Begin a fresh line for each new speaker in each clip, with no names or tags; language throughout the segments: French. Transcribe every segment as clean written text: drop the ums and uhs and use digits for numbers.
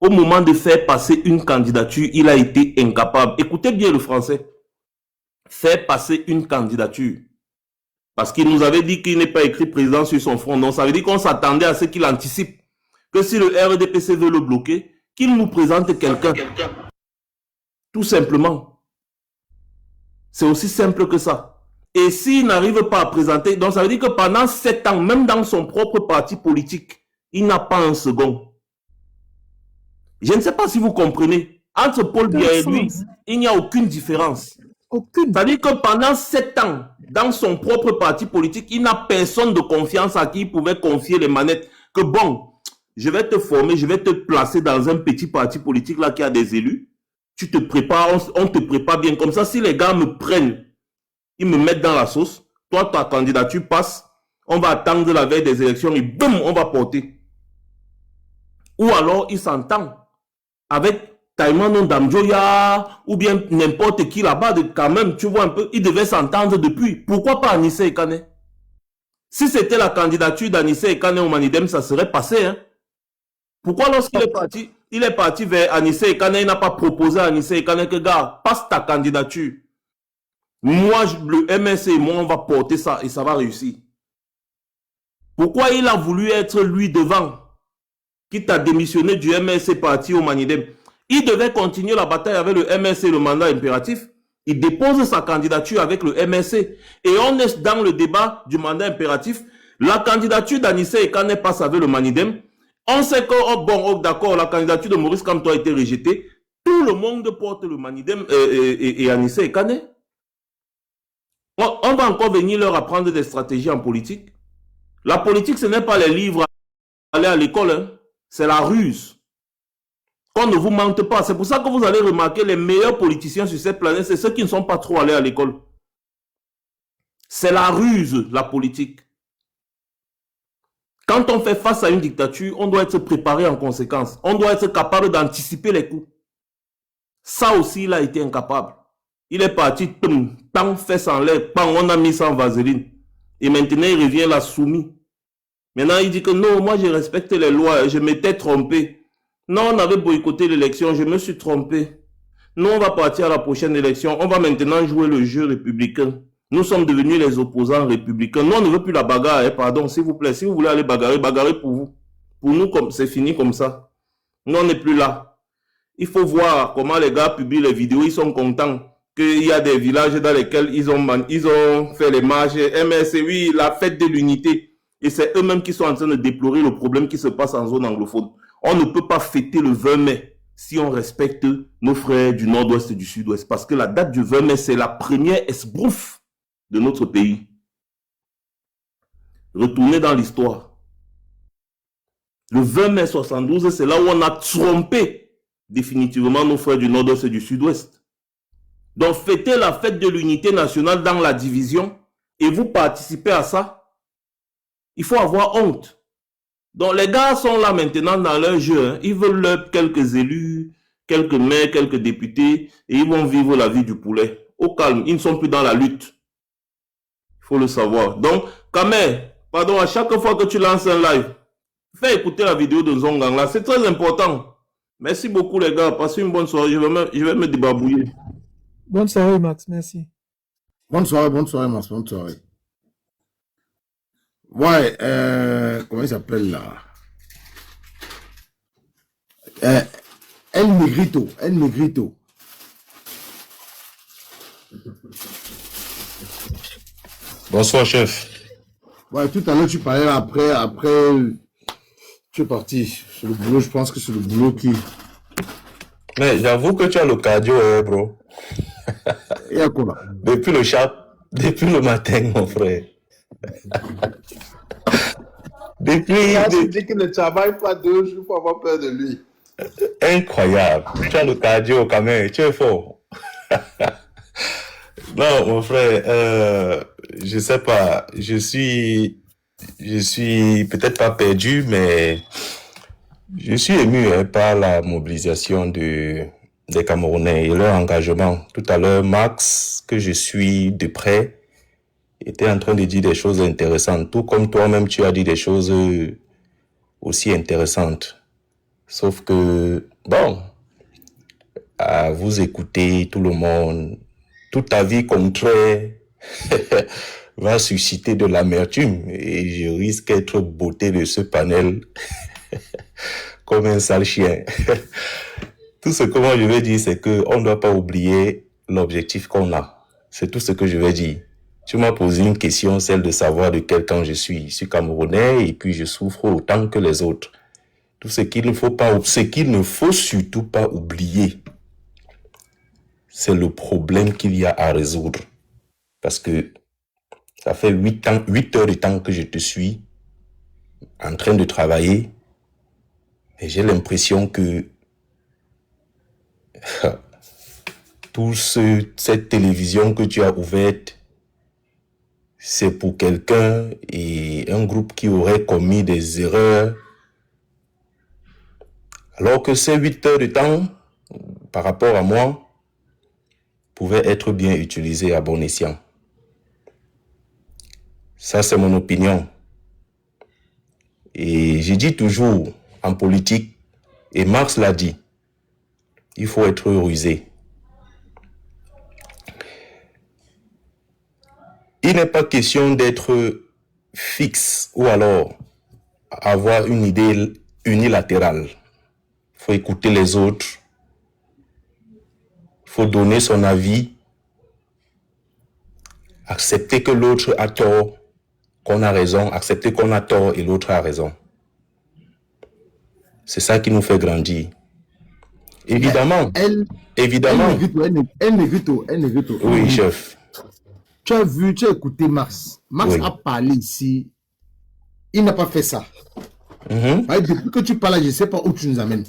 Au moment de faire passer une candidature, il a été incapable. Écoutez bien le français. Faire passer une candidature. Parce qu'il nous avait dit qu'il n'est pas écrit président sur son front. Donc ça veut dire qu'on s'attendait à ce qu'il anticipe. Que si le RDPC veut le bloquer, qu'il nous présente quelqu'un. Tout simplement. C'est aussi simple que ça. Et s'il n'arrive pas à présenter, donc ça veut dire que pendant 7 ans, même dans son propre parti politique, il n'a pas un second. Je ne sais pas si vous comprenez. Entre Paul Biya et lui, il n'y a aucune différence.
Aucune.
C'est-à-dire que pendant 7 ans, dans son propre parti politique, il n'a personne de confiance à qui il pouvait confier les manettes. Que bon, je vais te former, je vais te placer dans un petit parti politique là qui a des élus. Tu te prépares, on te prépare bien. Comme ça, si les gars me prennent, ils me mettent dans la sauce, toi, ta candidature passe, on va attendre la veille des élections et boum, on va porter. Ou alors, il s'entend avec Taïmano Damjoya ou bien n'importe qui là-bas, quand même, tu vois un peu, ils devaient s'entendre depuis. Pourquoi pas Anissé Ekane? Si c'était la candidature d'Anissé Ekane au Manidem, ça serait passé. Hein? Pourquoi lorsqu'il est parti vers Anissé Ekane, il n'a pas proposé à Anissé Ekane que, gars, passe ta candidature. Moi, le MSC et moi, on va porter ça et ça va réussir. Pourquoi il a voulu être lui devant? Quitte à démissionner du MSC parti au Manidem. Il devait continuer la bataille avec le MSC, le mandat impératif. Il dépose sa candidature avec le MSC. Et on est dans le débat du mandat impératif. La candidature d'Anissé Ekane passe avec le Manidem. On sait que, oh, bon, oh, d'accord, la candidature de Maurice Kamto a été rejetée. Tout le monde porte le Manidem et Anissé Ekane. On va encore venir leur apprendre des stratégies en politique. La politique, ce n'est pas les livres à aller à l'école, hein. C'est la ruse. Qu'on ne vous mente pas. C'est pour ça que vous allez remarquer les meilleurs politiciens sur cette planète, c'est ceux qui ne sont pas trop allés à l'école. C'est la ruse, la politique. Quand on fait face à une dictature, on doit être préparé en conséquence. On doit être capable d'anticiper les coups. Ça aussi, il a été incapable. Il est parti, tant fait en l'air, on a mis ça en vaseline. Et maintenant, il revient là soumis. Maintenant, il dit que non, moi, je respecte les lois, je m'étais trompé. Non, on avait boycotté l'élection, je me suis trompé. Non, on va partir à la prochaine élection, on va maintenant jouer le jeu républicain. Nous sommes devenus les opposants républicains. Nous, on ne veut plus la bagarre, hein, pardon, s'il vous plaît. Si vous voulez aller bagarrer, bagarrez pour vous. Pour nous, c'est fini comme ça. Nous, on n'est plus là. Il faut voir comment les gars publient les vidéos, ils sont contents qu'il y a des villages dans lesquels ils ont fait les marches. MSC, oui, la fête de l'unité. Et c'est eux-mêmes qui sont en train de déplorer le problème qui se passe en zone anglophone. On ne peut pas fêter le 20 mai si on respecte nos frères du nord-ouest et du sud-ouest. Parce que la date du 20 mai, c'est la première esbrouffe de notre pays. Retournez dans l'histoire. Le 20 mai 72, c'est là où on a trompé définitivement nos frères du nord-ouest et du sud-ouest. Donc, fêtez la fête de l'unité nationale dans la division et vous participez à ça. Il faut avoir honte. Donc, les gars sont là maintenant dans leur jeu. Hein. Ils veulent quelques élus, quelques maires, quelques députés et ils vont vivre la vie du poulet. Au calme, ils ne sont plus dans la lutte. Il faut le savoir. Donc, Kamer, pardon, à chaque fois que tu lances un live, fais écouter la vidéo de Zongang là. C'est très important. Merci beaucoup les gars. Passez une bonne soirée. Je vais me débarbouiller.
Bonne soirée, Max. Merci.
Bonne soirée, Max. Bonne soirée. Ouais, comment il s'appelle là? El Negrito.
Bonsoir, chef.
Ouais, tout à l'heure, tu parlais après, tu es parti. Sur le boulot, je pense que c'est le boulot qui...
Mais j'avoue que tu as le cardio, bro.
Il y a quoi là?
Depuis le matin, mon frère.
Il dit qu'il ne travaille pas 2 jours pour avoir peur de lui.
Incroyable. Tu as le cardio quand même. Tu es fort. Non, mon frère, je sais pas. Je suis peut-être pas perdu, mais je suis ému par la mobilisation des Camerounais et leur engagement. Tout à l'heure, Max, que je suis de près, était en train de dire des choses intéressantes. Tout comme toi-même, tu as dit des choses aussi intéressantes. Sauf que bon, à vous écouter, tout le monde, tout avis contraire va susciter de l'amertume et je risque d'être botté de ce panel comme un sale chien. Tout ce que moi je vais dire, c'est qu'on ne doit pas oublier l'objectif qu'on a. C'est tout ce que je vais dire. Tu m'as posé une question, celle de savoir de quel camp je suis. Je suis camerounais et puis je souffre autant que les autres. Tout ce qu'il ne faut surtout pas oublier, c'est le problème qu'il y a à résoudre. Parce que ça fait 8 heures de temps que je te suis en train de travailler et j'ai l'impression que cette télévision que tu as ouverte, c'est pour quelqu'un et un groupe qui aurait commis des erreurs. Alors que ces 8 heures de temps, par rapport à moi, pouvaient être bien utilisés à bon escient. Ça, c'est mon opinion. Et je dis toujours, en politique, et Marx l'a dit, il faut être rusé. Il n'est pas question d'être fixe ou alors avoir une idée unilatérale. Il faut écouter les autres. Il faut donner son avis. Accepter que l'autre a tort, qu'on a raison. Accepter qu'on a tort et l'autre a raison. C'est ça qui nous fait grandir. Évidemment. Évidemment.
Negrito.
Oui, chef.
Tu as écouté Marx. Marx a parlé ici. Il n'a pas fait ça. Depuis que tu parles, je ne sais pas où tu nous amènes.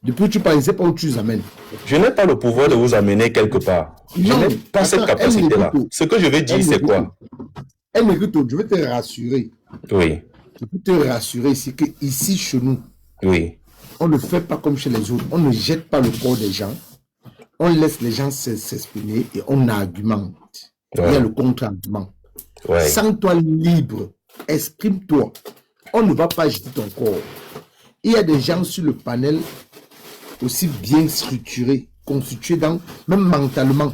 Depuis que tu parles, je ne sais pas où tu nous amènes.
Je n'ai pas le pouvoir de vous amener quelque part. Je n'ai pas cette capacité-là. Ce que je vais dire, c'est quoi?
Negrito, je vais te rassurer.
Oui.
Je peux te rassurer ici que ici, chez nous,
oui,
on ne fait pas comme chez les autres. On ne jette pas le corps des gens. On laisse les gens s'exprimer et on argumente. Il y a le contre-argument. Sens-toi libre. Exprime-toi. On ne va pas jeter ton corps. Il y a des gens sur le panel aussi bien structurés, constitués même mentalement.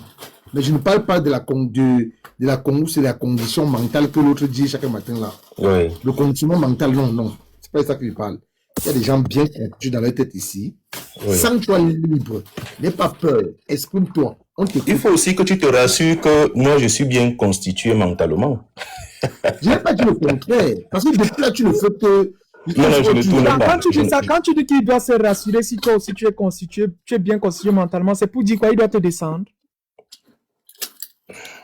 Mais je ne parle pas de la Congo, c'est la condition mentale que l'autre dit chaque matin là. Le conditionnement mental, non. C'est pas ça que je parle. Il y a des gens bien constitués dans leur tête ici. Sens-toi libre. N'aie pas peur. Exprime-toi.
Il faut aussi que tu te rassures que moi, je suis bien constitué mentalement.
Je n'ai pas dit le contraire. Parce que depuis là, tu ne fais que...
Non, je ne tourne pas.
Quand tu dis ça, quand tu dis qu'il doit se rassurer si toi aussi tu es constitué, tu es bien constitué mentalement, c'est pour dire quoi? Il doit te descendre.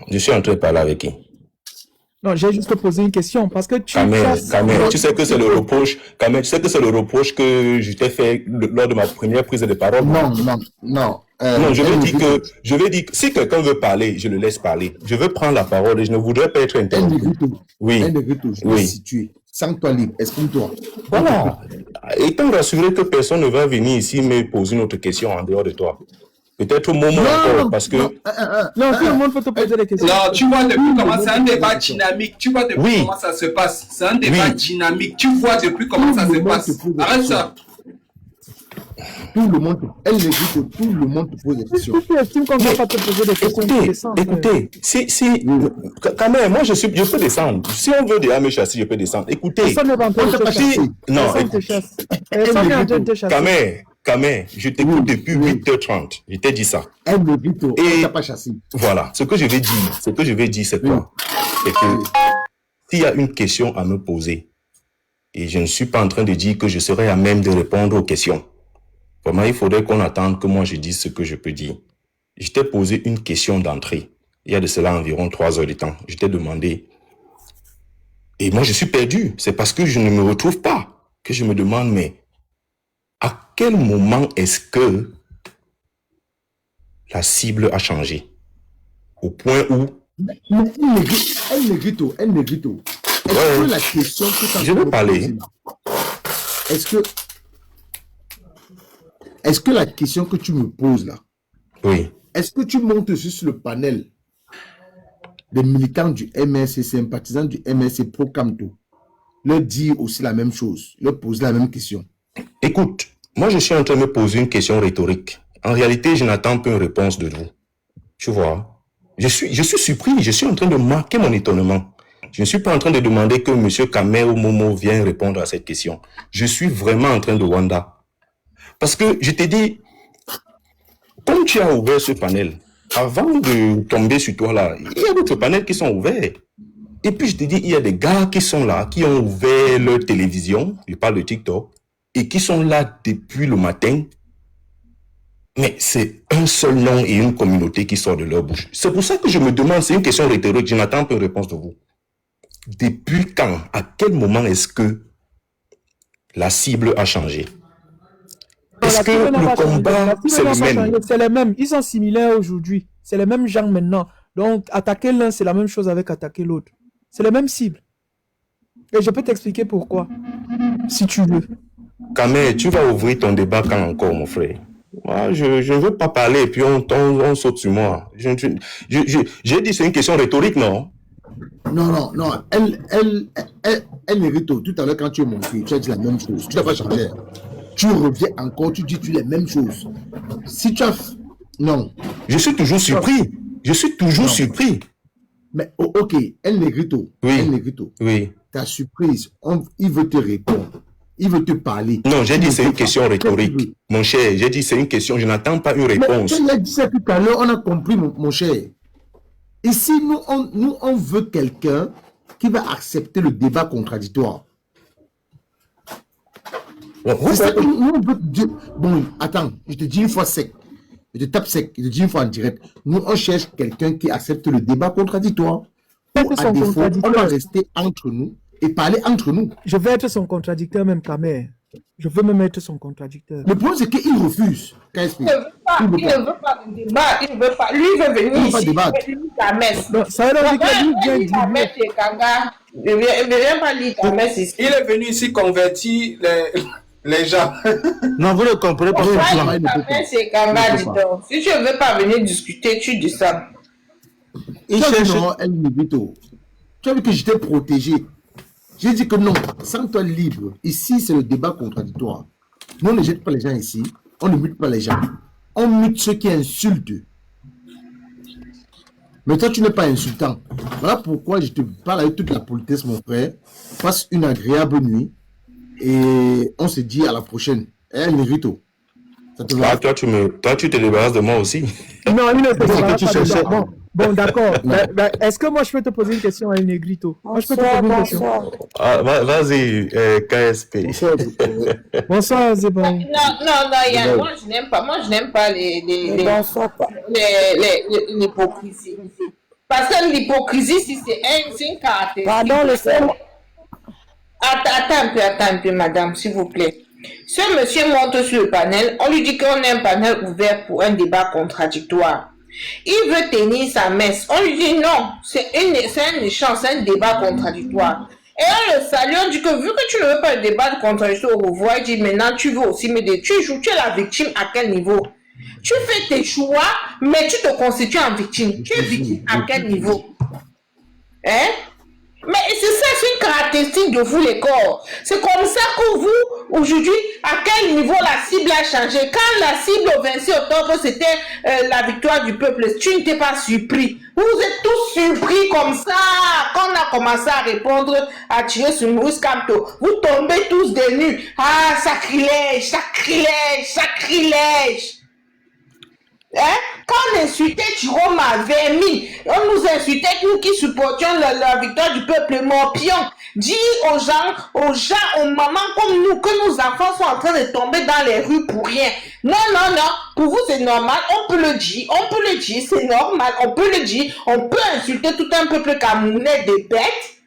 Je suis en train de parler avec qui?
Non, j'ai juste posé une question parce que
Kamel, tu sais que c'est le reproche. Kamel, tu sais que c'est le reproche que je t'ai fait lors de ma première prise de parole.
Non.
Non, je vais dire que si quelqu'un veut parler, je le laisse parler. Je veux prendre la parole et je ne voudrais pas être interrompu. Oui.
Situé. Sens-toi libre, exprime-toi.
Voilà. Étant rassuré que personne ne va venir ici me poser une autre question en dehors de toi. Peut-être au moment encore, parce que...
Non, tout le monde peut te poser des questions.
Non, tu vois depuis comment c'est un débat dynamique. Tu vois depuis comment ça se passe. C'est un débat dynamique. Tu vois depuis comment ça se passe. Arrête ça.
Tout le monde te pose des questions.
Tu estimes qu'on ne va pas te poser des questions.
Écoutez, quand même, moi je peux descendre. Si on veut déjà me chasser, je peux descendre. Écoutez.
Personne ne va en te chasser.
Non, Kamel, je t'écoute depuis 8h30. Je t'ai dit ça.
Et pas chassé.
Voilà. Ce que je vais dire, c'est quoi? C'est que s'il y a une question à me poser, et je ne suis pas en train de dire que je serai à même de répondre aux questions. Vraiment, il faudrait qu'on attende que moi je dise ce que je peux dire. Je t'ai posé une question d'entrée. Il y a de cela environ 3 heures de temps. Je t'ai demandé. Et moi, je suis perdu. C'est parce que je ne me retrouve pas que je me demande, mais à quel moment est-ce que la cible a changé? Au point où...
El Negrito. Est-ce que la question que
je veux parler.
Est-ce que la question que tu me poses là,
oui,
est-ce que tu montes sur le panel des militants du MRC, sympathisants du MRC pro Camto, leur dire aussi la même chose, leur poser la même question?
Écoute, moi, je suis en train de me poser une question rhétorique. En réalité, je n'attends pas une réponse de vous. Tu vois? Je suis surpris. Je suis en train de marquer mon étonnement. Je ne suis pas en train de demander que M. Kamé ou Momo vienne répondre à cette question. Je suis vraiment en train de wonder. Parce que je t'ai dit, comme tu as ouvert ce panel, avant de tomber sur toi là, il y a d'autres panels qui sont ouverts. Et puis je te dis, il y a des gars qui sont là, qui ont ouvert leur télévision, je parle de TikTok, et qui sont là depuis le matin. Mais c'est un seul nom et une communauté qui sort de leur bouche. C'est pour ça que je me demande, c'est une question rhétorique, je n'attends pas une réponse de vous. Depuis quand, à quel moment est-ce que la cible a changé? Est-ce que le combat, c'est le même?
C'est les mêmes. Ils sont similaires aujourd'hui. C'est les mêmes gens maintenant. Donc, attaquer l'un, c'est la même chose avec attaquer l'autre. C'est les mêmes cibles. Et je peux t'expliquer pourquoi, si tu veux.
Kamé, tu vas ouvrir ton débat quand encore, mon frère? Moi, je ne veux pas parler et puis on saute sur moi. J'ai dit c'est une question rhétorique, non?
Non. Elle mérite tout à l'heure quand tu es monté, tu as dit la même chose. Tu n'as pas changé. Tu reviens encore, tu dis les mêmes choses. Si tu as... Non.
Je suis toujours surpris. Je suis toujours surpris.
Mais ok, El Negrito.
Oui.
El Negrito.
Oui.
Ta surprise, il veut te répondre. Il veut te parler.
Non, j'ai dit c'est une question rhétorique. Mon cher, j'ai dit c'est une question, je n'attends pas une réponse.
Mais il a dit ça tout à l'heure, on a compris, mon cher. Ici, nous, on veut quelqu'un qui va accepter le débat contradictoire. C'est ça que nous, on veut dire. Bon, attends, je te dis une fois sec. Je te tape sec, je te dis une fois en direct. Nous, on cherche quelqu'un qui accepte le débat contradictoire. Ou à défaut, on va rester entre nous et parler entre nous.
Je vais être son contradicteur même, Kamé. Je veux même être son contradicteur.
Le problème, c'est qu'il refuse.
Il ne veut pas le débat. Il ne veut pas. Lui, il veut venir ici. Il veut lire la messe.
Non, ça veut dire que lui vient
dire. La messe, c'est Kanga. Il ne vient pas lire la messe ici.
Il est venu ici convertir les gens.
Non, vous ne comprenez pas.
La messe, c'est Kanga, dis donc. Si tu ne veux pas venir discuter, tu dis ça.
Il cherche El Negrito. Tu as vu que j'étais protégé. J'ai dit que non, sens-toi libre. Ici, c'est le débat contradictoire. Nous, on ne jette pas les gens ici. On ne mute pas les gens. On mute ceux qui insultent. Mais toi, tu n'es pas insultant. Voilà pourquoi je te parle avec toute la politesse, mon frère. Passe une agréable nuit. Et on se dit à la prochaine. El Negrito. Ça te va?
Toi, tu te débarrasses de moi aussi.
Non, il ne peut pas.
Tu cherchais.
Bon, d'accord. Est-ce que moi, je peux te poser une question à El Negrito? Moi, je peux te poser une question.
Ah, vas-y, KSP.
Bonsoir, Zéban.
Non, Yann, moi, je n'aime pas l'hypocrisie. Parce que l'hypocrisie, si c'est une caractéristique.
Pardon, laissez-moi.
Attends un peu, madame, s'il vous plaît. Ce monsieur monte sur le panel, on lui dit qu'on a un panel ouvert pour un débat contradictoire. Il veut tenir sa messe. On lui dit non, c'est un échange, c'est un débat contradictoire. Et on le salue, on dit que vu que tu ne veux pas le débat contradictoire au revoir, il dit maintenant tu veux aussi m'aider. Tu es la victime à quel niveau? Tu fais tes choix, mais tu te constitues en victime. Tu es victime à quel niveau? Hein? Mais c'est ça, c'est une caractéristique de vous les corps. C'est comme ça que vous, aujourd'hui, à quel niveau la cible a changé. Quand la cible au 26 octobre, c'était la victoire du peuple, tu n'étais pas surpris. Vous êtes tous surpris comme ça. Quand on a commencé à répondre, à tirer sur Maurice Kamto, vous tombez tous des nues. Ah, sacrilège, sacrilège, sacrilège. Hein? Quand on insultait Jérôme Vermi, on nous insultait, nous qui supportions la victoire du peuple morpion. Dis aux gens, aux mamans comme nous, que nos enfants sont en train de tomber dans les rues pour rien. Non, pour vous c'est normal, on peut le dire, c'est normal, on peut le dire, on peut insulter tout un peuple camerounais des bêtes,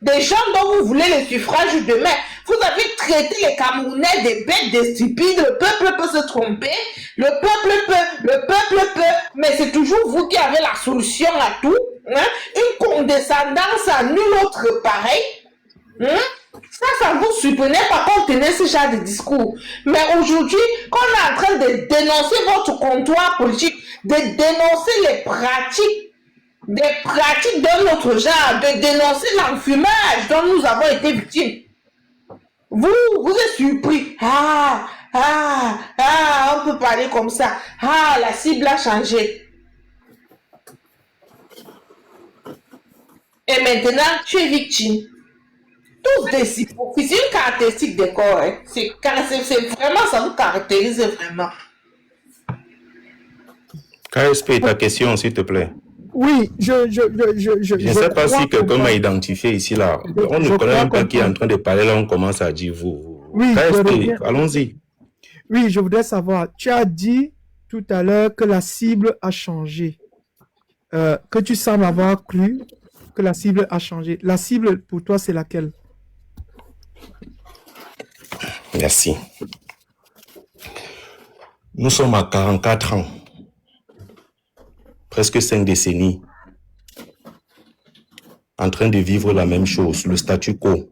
des gens dont vous voulez le suffrage demain. Vous avez traité les Camerounais des bêtes, des stupides. Le peuple peut se tromper. Le peuple peut. Mais c'est toujours vous qui avez la solution à tout. Hein? Une condescendance à nul autre pareil. Hein? Ça vous surprenait pas qu'on tenait ce genre de discours. Mais aujourd'hui, quand on est en train de dénoncer votre comptoir politique, de dénoncer les pratiques, des pratiques de notre genre, de dénoncer l'enfumage dont nous avons été victimes. Vous êtes surpris. On peut parler comme ça. La cible a changé. Et maintenant, tu es victime. Tous des hypocrites. C'est une caractéristique des corps. Hein. C'est vraiment, ça vous caractérise vraiment.
KSP, ta question, s'il te plaît.
Oui, je
ne sais pas si quelqu'un m'a identifié ici, là. On ne connaît même pas qui est en train de parler, là, on commence à dire vous.
Oui,
KSP, allons-y.
Oui, je voudrais savoir, tu as dit tout à l'heure que la cible a changé. Que tu sembles avoir cru que la cible a changé. La cible, pour toi, c'est laquelle?
Merci. Nous sommes à 44 ans. Presque 5 décennies. En train de vivre la même chose, le statu quo.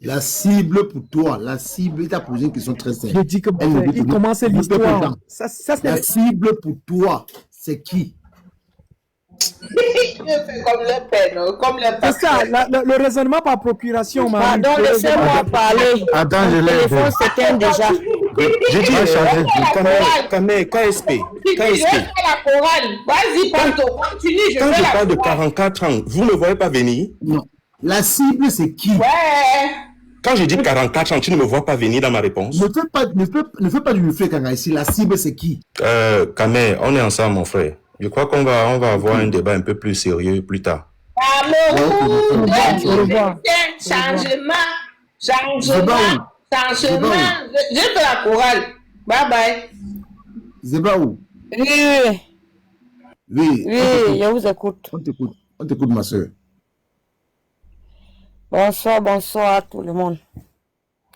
La cible pour toi, la cible, il t'a posé une question très simple.
Je dis que il commence l'histoire.
La cible pour toi, c'est qui?
C'est ça, le raisonnement par procuration.
Pardon, laissez-moi parler.
Attends, je l'ai.
Le téléphone s'éteint déjà.
J'ai dit, KSP.
Vas-y, continue.
Quand je parle de 44 ans, vous ne me voyez pas venir?
Non. La cible, c'est qui?
Ouais.
Quand je dis 44 ans, tu ne me vois pas venir dans ma réponse?
Ne fais pas du buffet, Kanga, ici. La cible, c'est qui?
Kamé, on est ensemble, mon frère. Je crois qu'on va avoir un débat un peu plus sérieux plus tard.
Changement. Je fais la chorale. Bye bye.
Zebaou.
Oui, je vous écoute.
On t'écoute, ma soeur.
Bonsoir à tout le monde.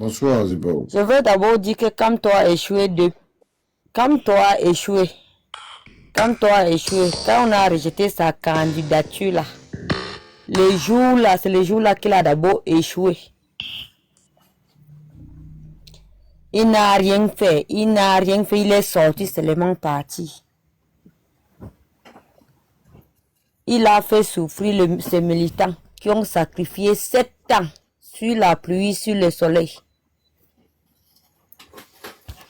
Bonsoir, Zebaou.
Je veux d'abord dire que quand toi as échoué, quand on a rejeté sa candidature là, c'est le jour là qu'il a d'abord échoué. Il n'a rien fait, il est sorti seulement parti. Il a fait souffrir ces militants qui ont sacrifié 7 ans sur la pluie, sur le soleil.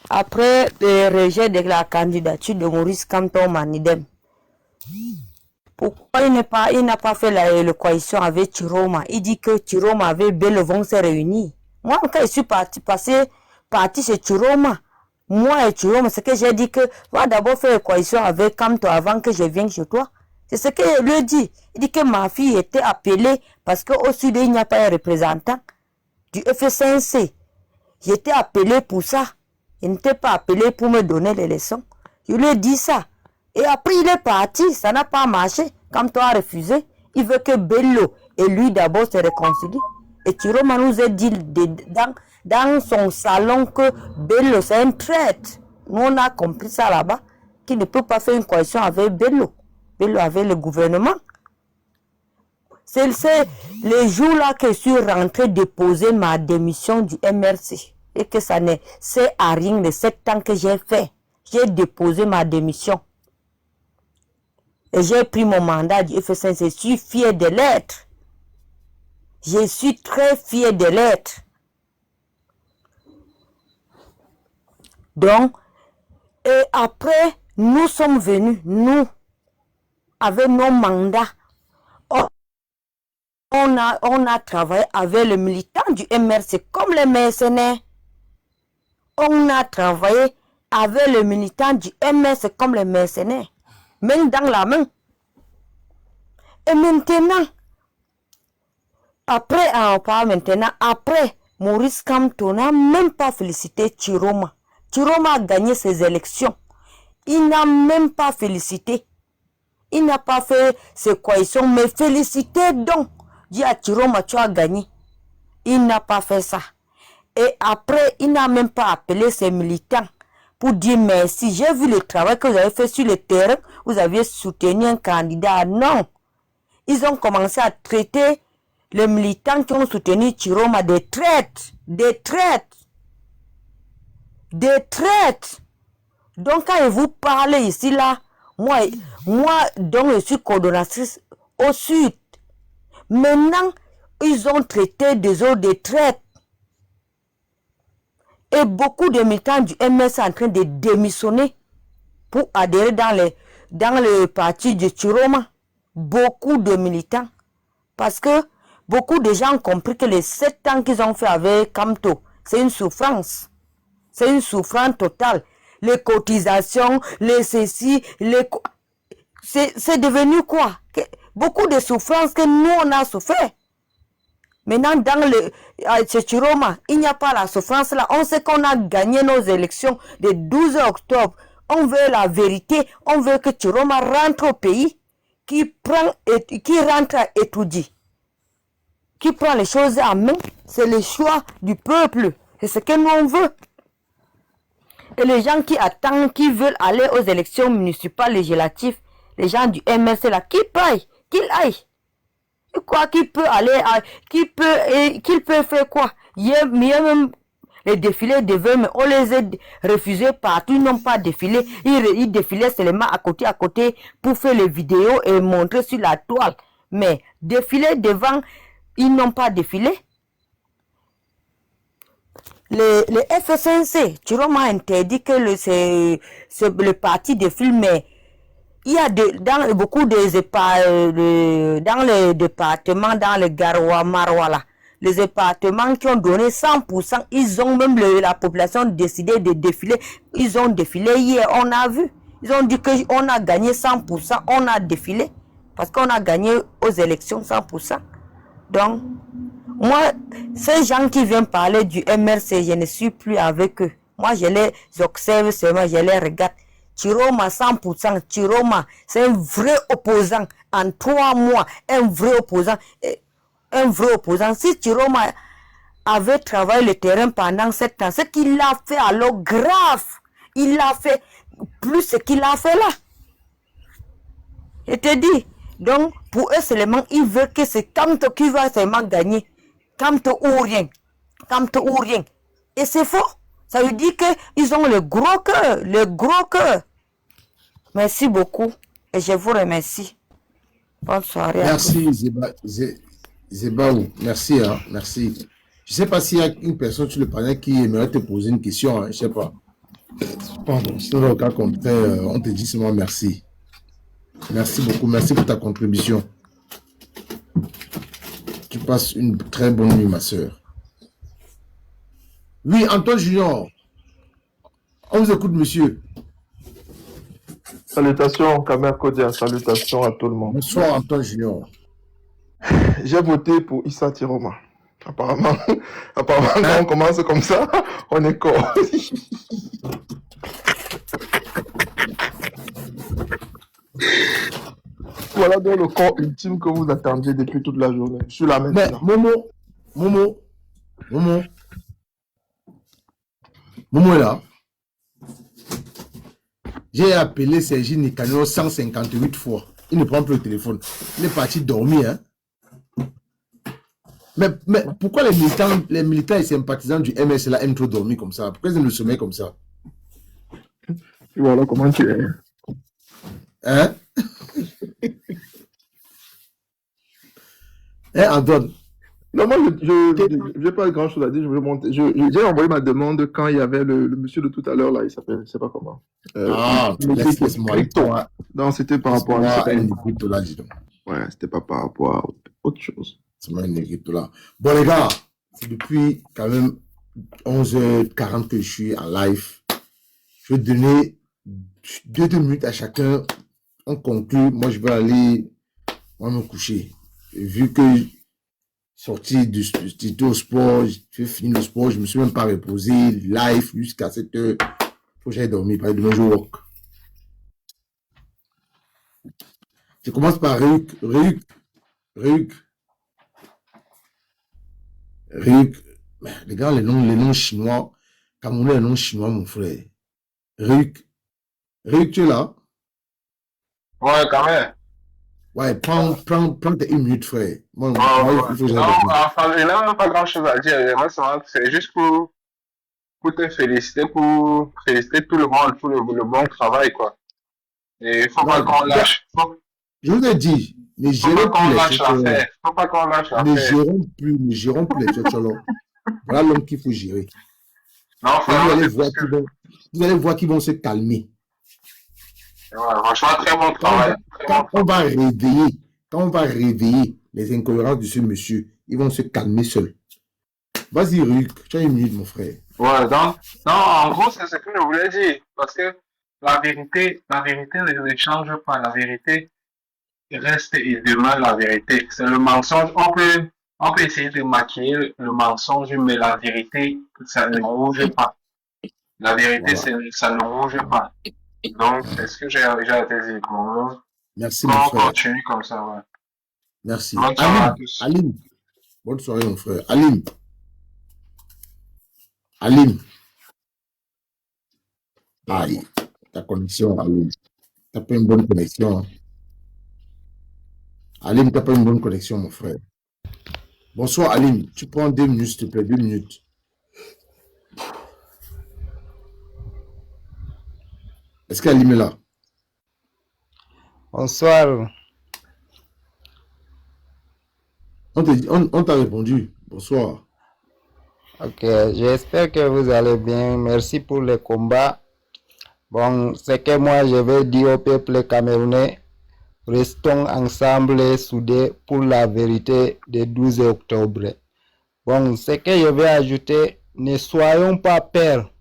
Après le rejet de la candidature de Maurice Kamto Manidem, pourquoi il n'a pas fait la coalition avec Chiroma? Il dit que Chiroma avait Bellevon se réunir. Moi, quand je suis parti chez Chiroma, moi et Chiroma, c'est que j'ai dit que va d'abord faire la coalition avec Kamto avant que je vienne chez toi. C'est ce que je lui ai dit. Il dit que ma fille était appelée parce qu'au sud, il n'y a pas un représentant du FSNC. J'étais appelé pour ça. Il n'était pas appelé pour me donner les leçons. Je lui ai dit ça. Et après, il est parti. Ça n'a pas marché. Comme toi a refusé, il veut que Bello et lui d'abord se réconcilient. Et Chiroma nous a dit dans son salon que Bello, c'est un traître. Nous, on a compris ça là-bas, qu'il ne peut pas faire une coalition avec Bello. Bello avait le gouvernement. C'est le jour-là que je suis rentré déposer ma démission du MRC. Et que ça ne sert à rien de 7 ans que j'ai fait. J'ai déposé ma démission. Et j'ai pris mon mandat du FSN. Je suis fier de l'être. Je suis très fier de l'être. Donc, et après, nous sommes venus, nous, avec nos mandats. On a travaillé avec les militants du MRC comme les mercenaires. On a travaillé avec les militants du MRC comme les mercenaires. Main dans la main. Et maintenant, après Maurice Kamto n'a même pas félicité Chiroma. Chiroma a gagné ses élections. Il n'a même pas félicité. Il n'a pas fait ses coalitions, mais félicité donc. Dit à Chiroma, tu as gagné. Il n'a pas fait ça. Et après, il n'a même pas appelé ses militants pour dire merci. J'ai vu le travail que vous avez fait sur le terrain. Vous aviez soutenu un candidat. Non. Ils ont commencé à traiter les militants qui ont soutenu Chiroma des traîtres. Des traîtres. Des traîtres. Donc quand je vous parle ici là, moi donc je suis coordonnatrice au sud. Maintenant, ils ont traité des autres des traîtres. Et beaucoup de militants du MS sont en train de démissionner pour adhérer dans le parti de Chiroma. Beaucoup de militants. Parce que beaucoup de gens ont compris que les 7 ans qu'ils ont fait avec Kamto, c'est une souffrance. C'est une souffrance totale. Les cotisations, les ceci, c'est devenu quoi? Beaucoup de souffrances que nous, on a souffert. Maintenant, chez Chiroma, il n'y a pas la souffrance là. On sait qu'on a gagné nos élections le 12 octobre. On veut la vérité. On veut que Chiroma rentre au pays, qui rentre à étudier, qui prend les choses en main. C'est le choix du peuple. C'est ce que nous on veut. Et les gens qui attendent, qui veulent aller aux élections municipales législatives, les gens du MRC là, qui payent, qu'ils aillent. Quoi qu'il peut aller, qu'il peut faire quoi? Il y a même les défilés de vœux, mais on les a refusés partout, ils n'ont pas défilé. Ils défilaient seulement à côté pour faire les vidéos et montrer sur la toile. Mais défiler devant, ils n'ont pas défilé. Les FSNC, Chiroma a interdit que le parti défile, mais il y a dans beaucoup dans les départements, dans le Garoua, Maroua, là, les départements qui ont donné 100%, ils ont même la population décidé de défiler. Ils ont défilé hier, on a vu. Ils ont dit qu'on a gagné 100%, on a défilé. Parce qu'on a gagné aux élections 100%. Donc, moi, ces gens qui viennent parler du MRC, je ne suis plus avec eux. Moi, je les observe seulement, je les regarde. Chiroma 100%, Chiroma, c'est un vrai opposant. En 3 mois, un vrai opposant. Si Chiroma avait travaillé le terrain pendant 7 ans, ce qu'il a fait alors grave, il a fait plus ce qu'il a fait là. Je te dis, donc pour eux seulement, ils veulent que c'est Kamto qui va seulement gagner. Kamto ou rien. Kamto ou rien. Et c'est faux. Ça veut dire qu'ils ont le gros cœur. Merci beaucoup et je vous remercie. Bonne soirée.
Merci Zebaou. Merci, hein, merci. Je ne sais pas s'il y a une personne sur le panel qui aimerait te poser une question, hein, je ne sais pas. Pardon, sinon au cas contraire, on te dit seulement merci. Merci beaucoup, merci pour ta contribution. Tu passes une très bonne nuit, ma soeur. Oui, Antoine Junior. On vous écoute, monsieur.
Salutations, Kamer Kodia. Salutations à tout le monde.
Bonsoir, Antoine Junior.
J'ai voté pour Issa Chiroma. Apparemment, quand on commence comme ça, on est corps. Voilà donc le corps ultime que vous attendiez depuis toute la journée. Je suis là maintenant.
Mais Momo est là. J'ai appelé Sergi Nicanor 158 fois. Il ne prend plus le téléphone. Il est parti dormir. Hein? Mais pourquoi les militants et sympathisants du MS là aiment trop dormir comme ça? Pourquoi ils aiment le sommeil comme ça?
Voilà comment tu es.
Hein? Antoine?
Non, moi, je n'ai pas grand chose à dire. Je veux monter. J'ai envoyé ma demande quand il y avait le monsieur de tout à l'heure, là, il s'appelle, je ne sais pas comment.
Laisse-moi.
Non, c'était par rapport à...
Ouais,
c'était pas par rapport à autre chose.
C'est un négrito là. Bon, les gars, c'est depuis quand même 11h40 que je suis en live. Je vais donner 2 minutes à chacun. On conclut. Moi, je vais aller me coucher. Et vu que sorti du au sport, j'ai fini le sport, je me suis même pas reposé live jusqu'à 7h. Faut que j'aille dormir, parce que demain je work. Je commence par Ryuk. Les gars, les noms chinois, Camerounais, les noms chinois, mon frère. Ryuk, tu es là?
Ouais, quand même.
Ouais, prends tes 1 minute, frère. Moi, il faut que j'aille.
Non, enfin, il n'a même pas grand chose à dire. Moi, c'est juste pour te féliciter, pour féliciter tout le monde pour le bon travail, quoi. Et il faut pas qu'on lâche.
Je vous ai dit, ne gérons plus les
choses. Faut pas qu'on lâche l'affaire.
Ne gérons plus les choses. Voilà l'homme qu'il faut gérer.
Non,
vous allez voir qu'ils vont se calmer.
Ouais, franchement, très bon travail.
Quand on va réveiller les incohérences de ce monsieur, ils vont se calmer seuls. Vas-y, Ruc, tu as 1 minute, mon frère.
Ouais, donc, non, en gros, c'est ce que je voulais dire. Parce que la vérité ne change pas. La vérité reste et demeure la vérité. C'est le mensonge. On peut essayer de maquiller le mensonge, mais la vérité, ça ne rouge pas. La vérité,
Voilà.
ça ne rouge pas. Donc, c'est ce que j'ai à te dire.
Merci, mon frère.
On continue comme ça, ouais.
Merci.
Bonne soirée à tous.
Alim. Bonne soirée, mon frère. Alim. Aïe, ta connexion, Alim. T'as pas une bonne connexion. Alim, t'as pas une bonne connexion, mon frère. Bonsoir, Alim. Tu prends 2 minutes, s'il te plaît, 2 minutes. Est-ce qu'Alim est là?
Bonsoir.
On t'a répondu. Bonsoir.
Ok, j'espère que vous allez bien. Merci pour le combat. Bon, c'est que moi je vais dire au peuple camerounais, restons ensemble et soudés pour la vérité du 12 octobre. Bon, ce que je vais ajouter, ne soyons pas peur.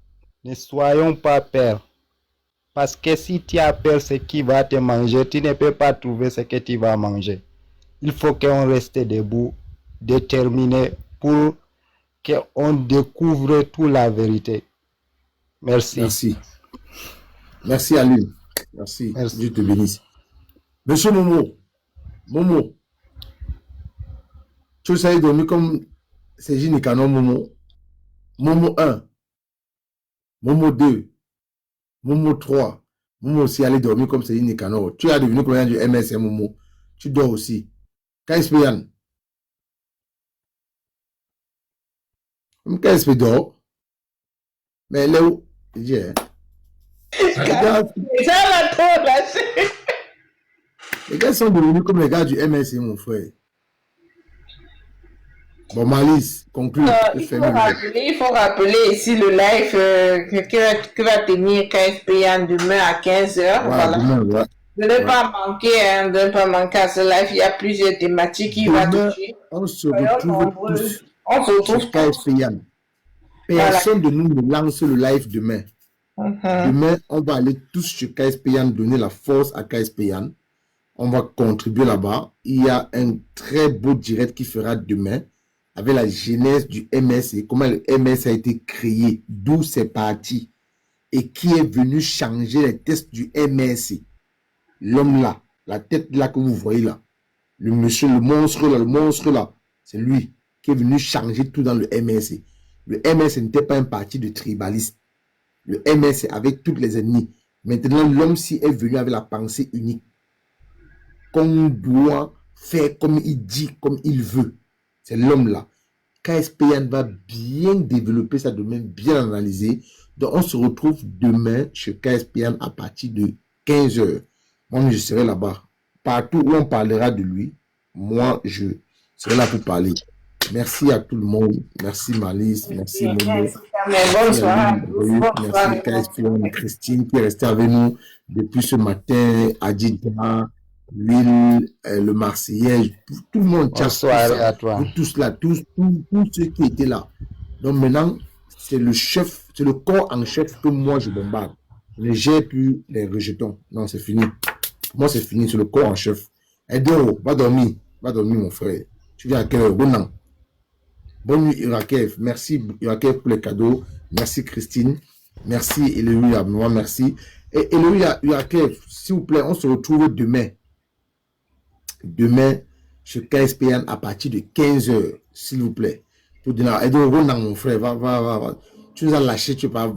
Ne soyons pas peur. Parce que si tu as peur, ce qui va te manger, tu ne peux pas trouver ce que tu vas manger. Il faut qu'on reste debout, déterminé pour qu'on découvre toute la vérité. Merci.
Merci. Merci, Alim. Merci. Dieu te bénisse. Monsieur Momo. Tu sais dormir comme c'est Nicanor Momo. Momo 1. Momo 2. Momo 3. Momo aussi allait dormir comme c'est Nicanor. Tu as devenu combien du MSM Momo? Tu dors aussi. KSPN. KSP dort. Mais elle est où?
Ça va trop lâcher.
Les gars sont devenus comme les gars du MSC, mon frère. Bon, Malice, conclue.
Il faut rappeler ici le live que va tenir KSPN demain à 15h.
Ouais,
voilà.
Demain, ouais.
De ne pas manquer à ce live. Il y a plusieurs thématiques qui vont toucher.
On se retrouve tous.
On se retrouve
sur KSPN. Personne de nous ne lance le live demain. Demain, on va aller tous sur KSPN, donner la force à KSPN. On va contribuer là-bas. Il y a un très beau direct qui fera demain avec la genèse du MS et comment le MS a été créé, d'où c'est parti et qui est venu changer les tests du MS. L'homme là, la tête là que vous voyez là, le monsieur, le monstre là, c'est lui qui est venu changer tout dans le MS. Le MS n'était pas un parti de tribalistes. Le MS avec toutes les ennemis. Maintenant, l'homme-ci est venu avec la pensée unique. Qu'on doit faire comme il dit, comme il veut. C'est l'homme-là. KSPN va bien développer ça demain, bien analyser. Donc, on se retrouve demain chez KSPN à partir de 15h. Moi, je serai là-bas. Partout où on parlera de lui, moi, je serai là pour parler. Merci à tout le monde. Merci Malice. Merci Momo.
Bonsoir.
Merci KSPN, Christine qui est restée avec nous depuis ce matin. Adjidja, Will, le Marseillais, tout le monde.
Bonsoir à toi.
Vous tous là, tous ceux qui étaient là. Donc maintenant, c'est le chef, c'est le corps en chef que moi je bombarde. Je ne gère plus les rejetons. Non, c'est fini. Moi, c'est fini, c'est le corps en chef. Edo, va dormir mon frère. Tu viens à quelle heure? Bon an. Bonne nuit, Irakev. Merci, Irakev, pour les cadeaux. Merci, Christine. Merci, Eloïa. Moi, merci. Et Eloïa, Irakev, s'il vous plaît, on se retrouve demain. Demain, chez KSPN, à partir de 15h, s'il vous plaît. Pour dire, Edo, bon an, mon frère. Va. Tu nous as lâché, tu peux pas.